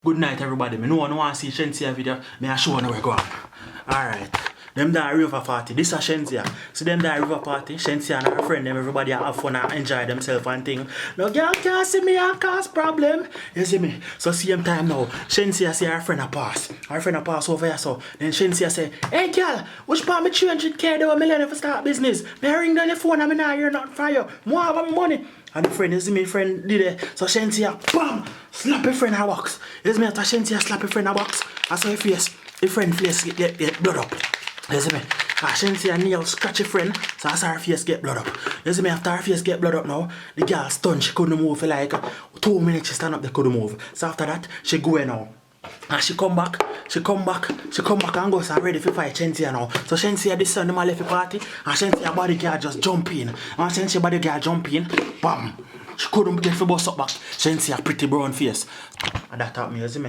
Good night, everybody. Me no one want to see Shenseea video. Me I show you where we go. Alright. Them there river party. This is Shenseea. So them there river party. Shenseea and her friend them everybody have fun and enjoy themselves and thing. No girl can't see me and cause problem. You see me? So same time now. Shenseea see her friend a pass. Her friend a pass over here so. Then Shenseea say, hey girl, which part me 300k do a million if I start business? Me ring down your phone and me not hear nothing from you. More of my money. And the friend, you see me friend did it. So Shenseea, bam! Slap your friend a box. You see me after Shenseea slap your friend a box. I saw your face. The friend face get blood up. You see me? Shenseea nail scratch your friend. So I saw her face get blood up. You see me after her face get blood up now. The girl stunned. She couldn't move for like 2 minutes. She stand up, they couldn't move. So after that, she go now. And she come back and goes and ready for fight Shenseea now. So Shenseea this Sunday my left the party and Shenseea Bodyguard just jump in. And Shenseea Bodyguard jump in, bam! She couldn't get for bust up back. Shenseea pretty brown face. And that taught me, you see me?